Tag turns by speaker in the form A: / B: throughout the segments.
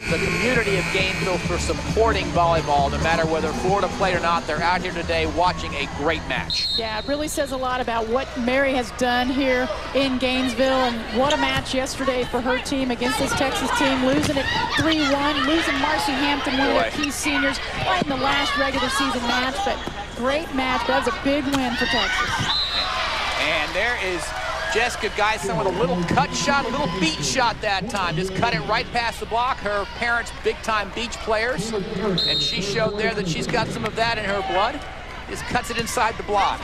A: the community of Gainesville for supporting volleyball. No matter whether Florida played or not, they're out here today watching a great match.
B: Yeah, it really says a lot about what Mary has done here in Gainesville, and what a match yesterday for her team against this Texas team, losing it 3-1, losing Marcy Hampton, one of their key seniors, right in the last regular season match, but great match. That was a big win for Texas.
A: And there is Jessica Geisen with a little cut shot, a little beat shot that time. Just cut it right past the block. Her parents, big-time beach players. And she showed there that she's got some of that in her blood. Just cuts it inside the block.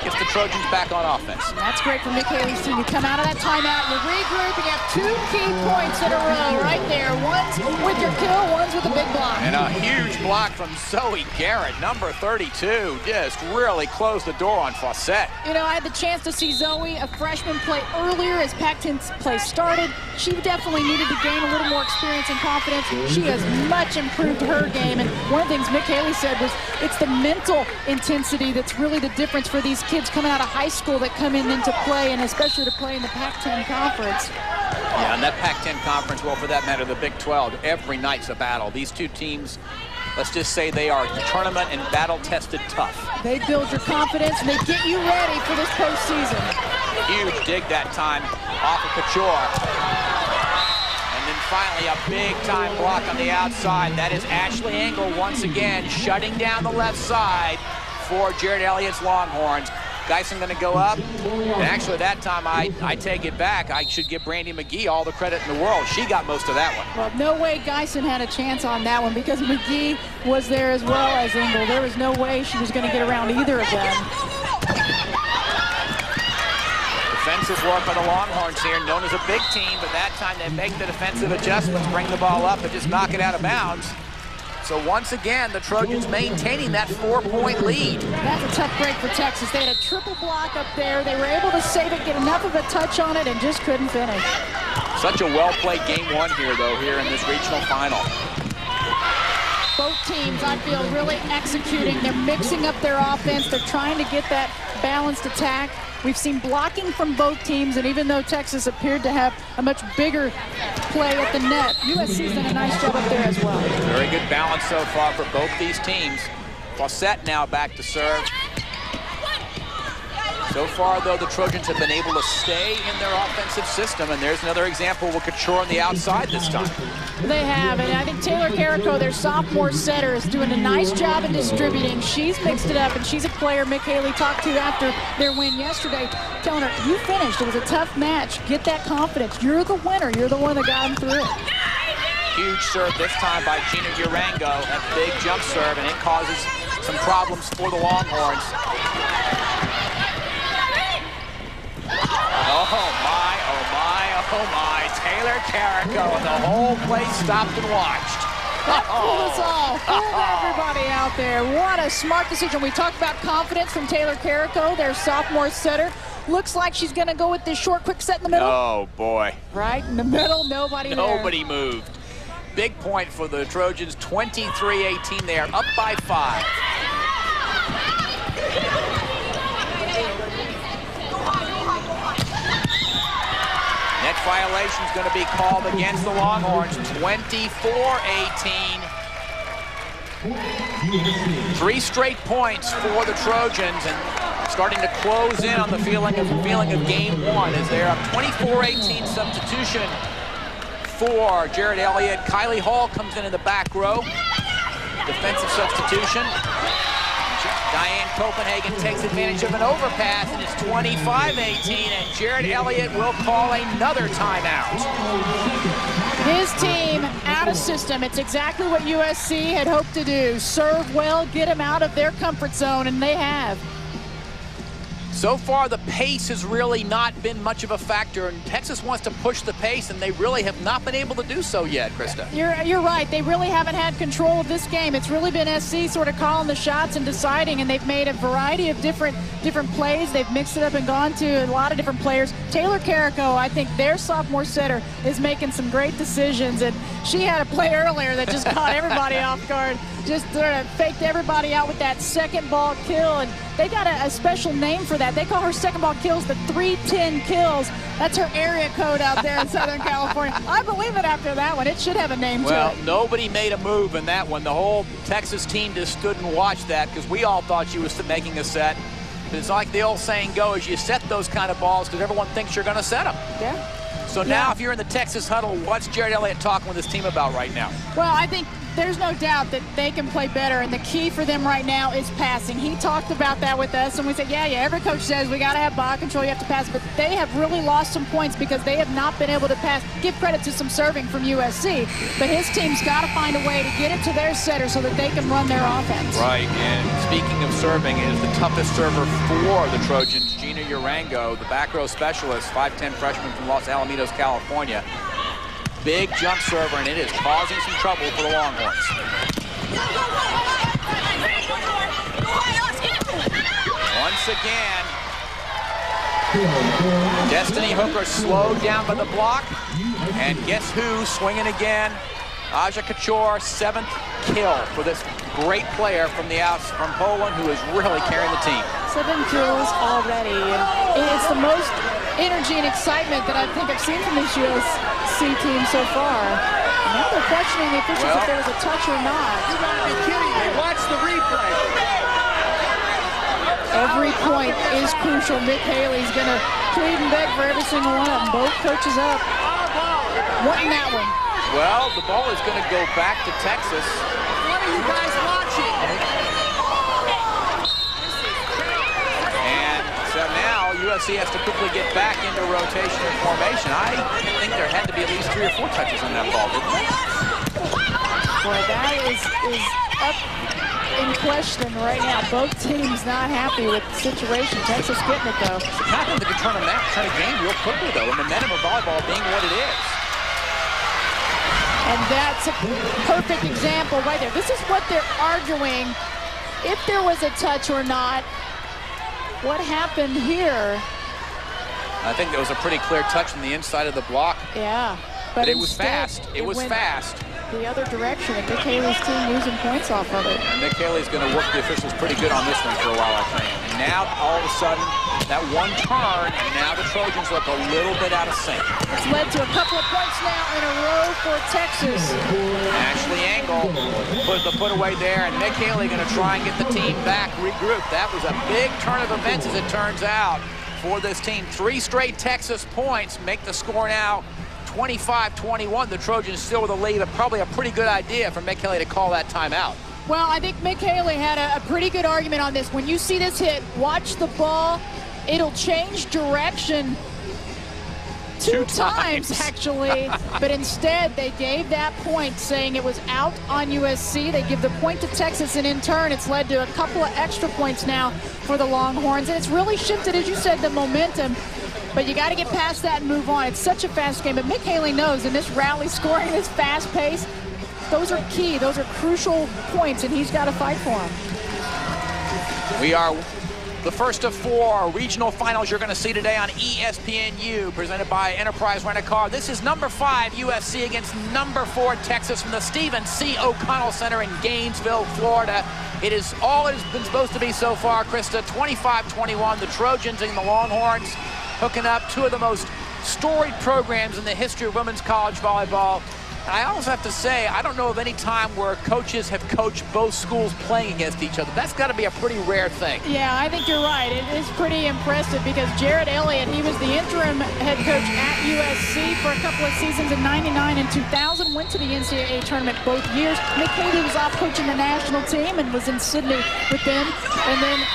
A: Gets the Trojans back on offense.
B: That's great for Mick Haley's team. You come out of that timeout, you regroup, and you have 2 key points in a row right there. One's with your kill, one's with a big block.
A: And a huge block from Zoe Garrett, number 32. Just really closed the door on Fawcett.
B: You know, I had the chance to see Zoe, a freshman, play earlier as Pac-10 play started. She definitely needed to gain a little more experience and confidence. She has much improved her game. And one of the things Mick Haley said was it's the mental intensity that's really the difference for these kids coming out of high school that come into play, and especially to play in the Pac-10 conference.
A: Yeah, and that Pac-10 conference, well, for that matter, the Big 12, every night's a battle. These two teams, let's just say they are tournament and battle-tested tough.
B: They build your confidence, and they get you ready for this postseason.
A: Huge dig that time off of Couture. And then finally a big-time block on the outside. That is Ashley Engel once again shutting down the left side for Jared Elliott's Longhorns. Geisen going to go up, and actually that time I take it back. I should give Brandy McGee all the credit in the world. She got most of that one.
B: Well, no way Geisen had a chance on that one, because McGee was there as well as Engel. There was no way she was going to get around either of them.
A: Defensive work by the Longhorns here, known as a big team, but that time they make the defensive adjustments, bring the ball up, and just knock it out of bounds. So once again, the Trojans maintaining that 4-point lead.
B: That's a tough break for Texas. They had a triple block up there. They were able to save it, get enough of a touch on it, and just couldn't finish.
A: Such a well-played game one here, though, here in this regional final.
B: Both teams, I feel, really executing. They're mixing up their offense. They're trying to get that balanced attack. We've seen blocking from both teams, and even though Texas appeared to have a much bigger play at the net, USC's done a nice job up there as well.
A: Very good balance so far for both these teams. Fawcett now back to serve. So far, though, the Trojans have been able to stay in their offensive system, and there's another example with Couture on the outside this time.
B: They have, and I think Taylor Carrico, their sophomore setter, is doing a nice job in distributing. She's mixed it up, and she's a player Mick Haley talked to after their win yesterday, telling her, you finished. It was a tough match. Get that confidence. You're the winner. You're the one that got them through it.
A: Huge serve this time by Gina Durango. That big jump serve, and it causes some problems for the Longhorns. Oh my, oh my, oh my. Taylor Carrico, and the whole place stopped and watched.
B: That fooled us all. Fooled everybody out there. What a smart decision. We talked about confidence from Taylor Carrico, their sophomore setter. Looks like she's going to go with this short, quick set in the middle.
A: Oh, boy.
B: Right in the middle, nobody there.
A: Nobody moved. Big point for the Trojans, 23-18. They are up by 5. Net violation is going to be called against the Longhorns, 24-18. 3 straight points for the Trojans, and starting to close in on the feeling of game one as they're up 24-18. Substitution for Jared Elliott. Kylie Hall comes in the back row. Defensive substitution. Diane Copenhagen takes advantage of an overpass, and it's 25-18, and Jared Elliott will call another timeout.
B: His team out of system. It's exactly what USC had hoped to do. Serve well, get them out of their comfort zone, and they have.
A: So far, the pace has really not been much of a factor, and Texas wants to push the pace, and they really have not been able to do so yet, Krista.
B: You're right. They really haven't had control of this game. It's really been SC sort of calling the shots and deciding, and they've made a variety of different plays. They've mixed it up and gone to a lot of different players. Taylor Carrico, I think their sophomore setter, is making some great decisions, and she had a play earlier that just caught everybody off guard. Just sort of faked everybody out with that second ball kill, and they got a special name for that. They call her second ball kills the 310 kills. That's her area code out there in Southern California. I believe it after that one. It should have a name to it.
A: Well, nobody made a move in that one. The whole Texas team just stood and watched that because we all thought she was making a set. But it's like the old saying goes, you set those kind of balls because everyone thinks you're going to set them.
B: Yeah.
A: So now if you're in the Texas huddle, what's Jared Elliott talking with his team about right now?
B: Well, I think there's no doubt that they can play better, and the key for them right now is passing. He talked about that with us, and we said, yeah, every coach says we got to have ball control, you have to pass, but they have really lost some points because they have not been able to pass. Give credit to some serving from USC, but his team's got to find a way to get it to their setter so that they can run their offense.
A: Right, and speaking of serving, it is the toughest server for the Trojans, Gina Urango, the back row specialist, 5'10" freshman from Los Alamitos, California. Big jump server, and it is causing some trouble for the Longhorns. Once again, Destiny Hooker slowed down by the block, and guess who swinging again? Aja Couture, 7th kill for this great player from Poland who is really carrying the team.
B: 7 kills already, and it's the most energy and excitement that I think I've seen from this USC team so far. And now they're questioning the officials if there was a touch or not.
C: You gotta be kidding me. Watch the replay.
B: Every point is crucial. Mick Haley's going to plead and beg for every single one of them. Both coaches up. Wanting that one.
A: Well, the ball is going to go back to Texas.
C: What are you guys watching?
A: And so now USC has to quickly get back into rotation and formation. I think there had to be at least 3 or 4 touches on that ball, didn't there?
B: Boy, that is up in question right now. Both teams not happy with the situation. Texas getting it, though.
A: It's the kind of thing that can turn a game real quickly, though. The momentum of volleyball being what it is.
B: And that's a perfect example right there. This is what they're arguing, if there was a touch or not. What happened here?
A: I think there was a pretty clear touch on the inside of the block.
B: Yeah.
A: But it was fast. It was fast.
B: The other direction, and Mick Haley's team losing points off of it.
A: And Mick Haley's going to work the officials pretty good on this one for a while, I think. And now, all of a sudden, that one turn, and now the Trojans look a little bit out of sync.
B: It's led to a couple of points now in a row for Texas.
A: Ashley Angle put the put away there, and Mick Haley going to try and get the team back, regroup. That was a big turn of events, as it turns out, for this team. 3 straight Texas points make the score now 25-21. The Trojans still with a lead, but probably a pretty good idea for Mick Haley to call that timeout.
B: Well, I think Mick Haley had a pretty good argument on this. When you see this hit, watch the ball. It'll change direction two times, actually. But instead, they gave that point, saying it was out on USC. They give the point to Texas, and in turn, it's led to a couple of extra points now for the Longhorns. And it's really shifted, as you said, the momentum. But you got to get past that and move on. It's such a fast game. But Mick Haley knows in this rally scoring, this fast pace, those are key. Those are crucial points, and he's got to fight for them.
A: We are the first of 4 regional finals you're going to see today on ESPNU, presented by Enterprise Rent-A-Car. This is number 5 USC against number 4 Texas from the Stephen C. O'Connell Center in Gainesville, Florida. It is all it has been supposed to be so far, Krista. 25-21, the Trojans and the Longhorns hooking up, 2 of the most storied programs in the history of women's college volleyball. And I also have to say, I don't know of any time where coaches have coached both schools playing against each other. That's got to be a pretty rare thing.
B: Yeah, I think you're right. It is pretty impressive because Jared Elliott, he was the interim head coach at USC for a couple of seasons in '99 and 2000, went to the NCAA tournament both years. Mick Haley was off coaching the national team and was in Sydney with them. And then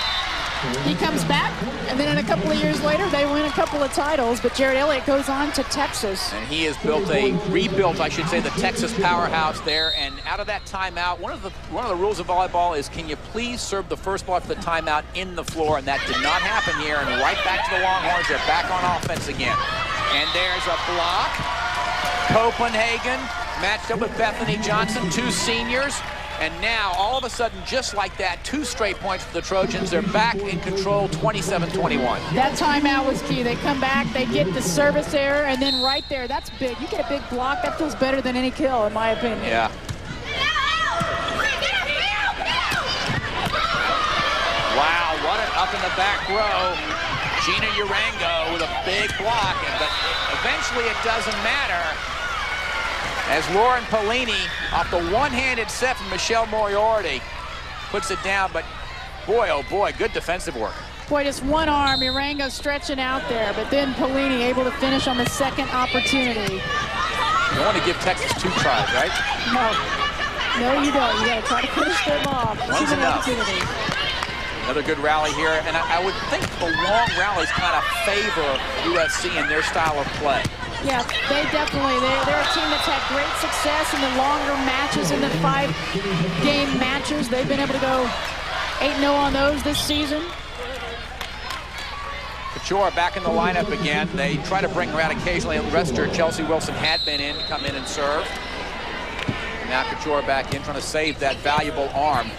B: he comes back, and then in a couple of years later, they win a couple of titles, but Jared Elliott goes on to Texas.
A: And he has rebuilt, I should say, the Texas powerhouse there. And out of that timeout, one of the rules of volleyball is, can you please serve the first ball for the timeout in the floor? And that did not happen here. And right back to the Longhorns. They're back on offense again. And there's a block. Copenhagen matched up with Bethany Johnson, 2 seniors. And now, all of a sudden, just like that, 2 straight points for the Trojans. They're back in control, 27-21.
B: That timeout was key. They come back, they get the service error, and then right there, that's big. You get a big block, that feels better than any kill, in my opinion.
A: Yeah. Wow, what an Off in the back row, Gina Urango with a big block, but eventually it doesn't matter as Lauren Polini, off the one-handed set from Michelle Moriarty, puts it down, but boy, oh boy, good defensive work.
B: Boy, just one arm, Urango stretching out there, but then Polini able to finish on the second opportunity.
A: You don't want to give Texas 2 tries, right?
B: No, you don't. You got to try to finish them off.
A: One's enough. Another good rally here, and I would think the long rallies kind of favor USC in their style of play.
B: Yeah, they definitely, they're a team that's had great success in the longer matches, in the 5-game matches. They've been able to go 8-0 on those this season.
A: Couture back in the lineup again. They try to bring her out occasionally. The rest of her, Chelsea Wilson, had been in to come in and serve. And now Couture back in, trying to save that valuable arm.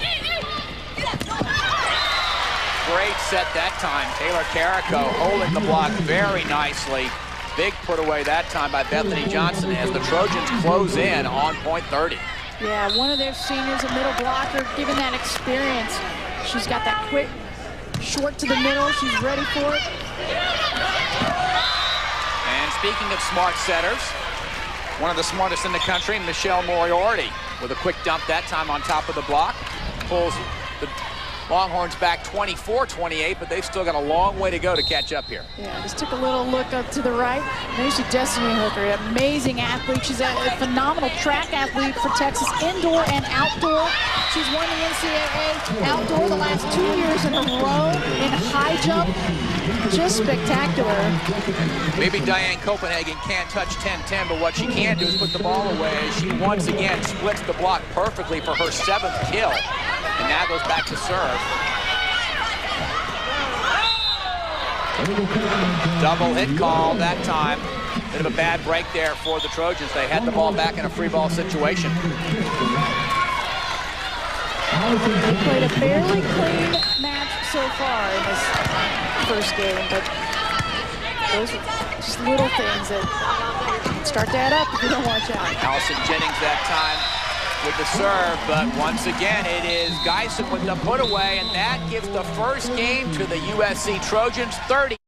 A: Great set that time. Taylor Carrico holding the block very nicely. Big put away that time by Bethany Johnson as the Trojans close in on point 30.
B: Yeah, one of their seniors, a middle blocker, given that experience. She's got that quick short to the middle. She's ready for it.
A: And speaking of smart setters, one of the smartest in the country, Michelle Moriarty, with a quick dump that time on top of the block. Pulls the Longhorns back 24-28, but they've still got a long way to go to catch up here.
B: Yeah, just took a little look up to the right. There's Destiny Hooker, an amazing athlete. She's a phenomenal track athlete for Texas, indoor and outdoor. She's won the NCAA outdoor the last 2 years in a row in high jump. Just spectacular.
A: Maybe Diane Copenhagen can't touch 10-10, but what she can do is put the ball away. She once again splits the block perfectly for her 7th kill. And now goes back to serve. Double hit call that time. Bit of a bad break there for the Trojans. They had the ball back in a free ball situation.
B: They played a fairly clean match so far in this first game, but those are just little things that start to add up if you don't watch out.
A: Allison Jennings that time with the serve, but once again it is Geisen with the put away, and that gives the first game to the USC Trojans 30.